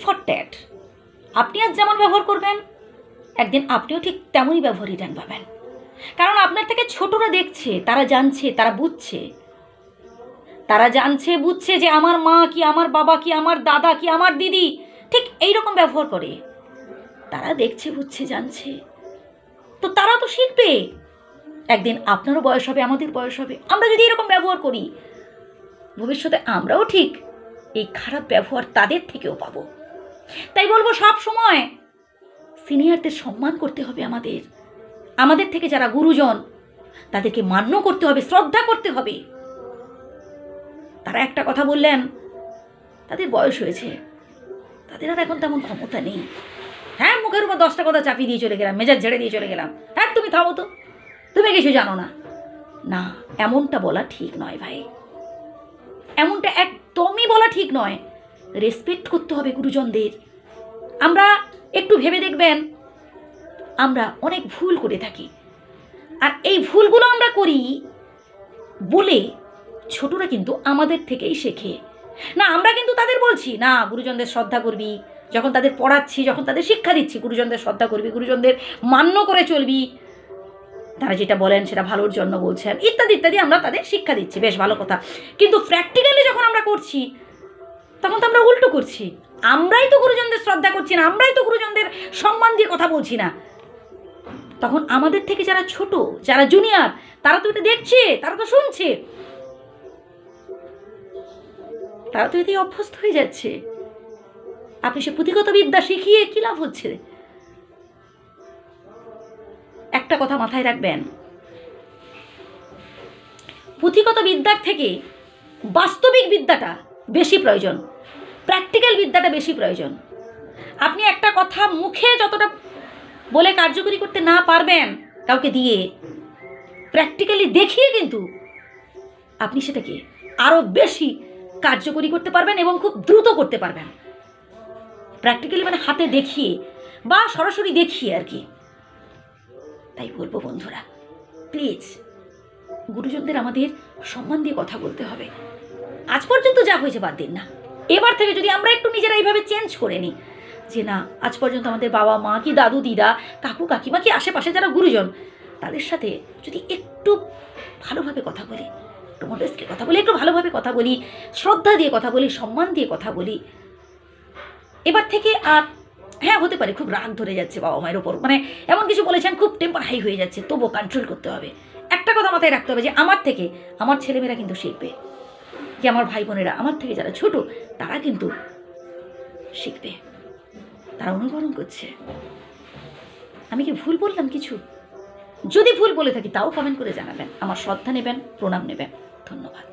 For tat. আপনি আজ যেমন ব্যবহার করবেন, একদিন আপনিও ঠিক তেমনই ব্যবহার রিটার্ন পাবেন। কারণ আপনার থেকে ছোটরা দেখছে, তারা জানছে, তারা বুঝছে, তারা জানছে বুঝছে যে আমার মা কি, আমার বাবা কি, আমার দাদা কি, আমার দিদি ঠিক এইরকম ব্যবহার করে। তারা দেখছে, বুঝছে, জানছে, তো তারা তো শিখবে। একদিন আপনারও বয়স হবে, আমাদের বয়স হবে, আমরা যদি এরকম ব্যবহার করি, ভবিষ্যতে আমরাও ঠিক এই খারাপ ব্যবহার তাদের থেকেও পাবো। তাই বলবো, সব সময় সিনিয়রদের সম্মান করতে হবে। আমাদের থেকে যারা গুরুজন, তাদেরকে মান্য করতে হবে, শ্রদ্ধা করতে হবে। তারা একটা কথা বললেন, তাদের বয়স হয়েছে, তাদের আর এখন তেমন ক্ষমতা নেই। হ্যাঁ, মুখের উপর 10টা কথা চাপিয়ে দিয়ে চলে গেলাম, মেজাজ ঝেড়ে দিয়ে চলে গেলাম, হ্যাঁ তুমি থামো তো, তুমি কিছু জানো না। না, এমনটা বলা ঠিক নয় ভাই, এমনটা একদমই বলা ঠিক নয়। রেসপেক্ট করতে হবে গুরুজনদের। আমরা একটু ভেবে দেখবেন, আমরা অনেক ভুল করে থাকি, আর এই ভুলগুলো আমরা করি বলে ছোটরা কিন্তু আমাদের থেকেই শেখে। না, আমরা কিন্তু তাদের বলছি না গুরুজনদের শ্রদ্ধা করবি, যখন তাদের পড়াচ্ছি, যখন তাদের শিক্ষা দিচ্ছি, গুরুজনদের শ্রদ্ধা করবি, গুরুজনদের মান্য করে চলবি, তারা যেটা বলেন সেটা ভালোর জন্য বলছেন, ইত্যাদি ইত্যাদি আমরা তাদের শিক্ষা দিচ্ছি, বেশ ভালো কথা। কিন্তু প্র্যাকটিক্যালি যখন আমরা করছি, তখন তো আমরা উল্টো করছি। আমরাই তো গুরুজনদের শ্রদ্ধা করছি না, আমরাই তো গুরুজনদের সম্মান দিয়ে কথা বলছি না। তখন আমাদের থেকে যারা ছোট, যারা জুনিয়র, তারা তো এটা দেখছে, তারা তো শুনছে, তারা তো এতে অভ্যস্ত হয়ে যাচ্ছে। আপনি সে পুঁথিগত বিদ্যা শিখিয়ে কি লাভ হচ্ছে? একটা কথা মাথায় রাখবেন, পুঁথিগত বিদ্যার থেকে বাস্তবিক বিদ্যাটা বেশি প্রয়োজন, প্র্যাকটিক্যাল বিদ্যাটা বেশি প্রয়োজন। আপনি একটা কথা মুখে যতটা বলে কার্যকরী করতে না পারবেন কাউকে দিয়ে, প্র্যাকটিক্যালি দেখিয়ে কিন্তু আপনি সেটাকে আরও বেশি কার্যকরী করতে পারবেন এবং খুব দ্রুত করতে পারবেন। প্র্যাকটিক্যালি মানে হাতে দেখিয়ে বা সরাসরি দেখিয়ে আর কি। তাই বলবো বন্ধুরা, প্লিজ গুরুজনদের আমাদের সম্মান দিয়ে কথা বলতে হবে। আজ পর্যন্ত যা হয়েছে বাদ দিন না, এবার থেকে যদি আমরা একটু নিজেরা এইভাবে চেঞ্জ করে নিই যে না, আজ পর্যন্ত আমাদের বাবা মা কি, দাদু দিদা, কাকু কাকিমা কি, আশেপাশে যারা গুরুজন, তাদের সাথে যদি একটু ভালোভাবে কথা বলি, একটু মডেস্টলি কথা বলি, একটু ভালোভাবে কথা বলি, শ্রদ্ধা দিয়ে কথা বলি, সম্মান দিয়ে কথা বলি, এবার থেকে আর হ্যাঁ হতে পারে খুব রাগ ধরে যাচ্ছে বাবা মায়ের ওপর, মানে এমন কিছু বলেছেন, খুব টেম্পার হাই হয়ে যাচ্ছে, তবুও কন্ট্রোল করতে হবে। একটা কথা মাথায় রাখতে হবে যে আমার থেকে আমার ছেলেমেয়েরা কিন্তু শিখবে, যে আমার ভাই বোনেরা আমার থেকে যারা ছোট, তারা কিন্তু শিখবে, তারা অনুকরণ করছে। আমি কি ভুল বললাম কিছু? যদি ভুল বলে থাকি তাও কমেন্ট করে জানাবেন। আমার শ্রদ্ধা নেবেন, প্রণাম নেবেন। ধন্যবাদ।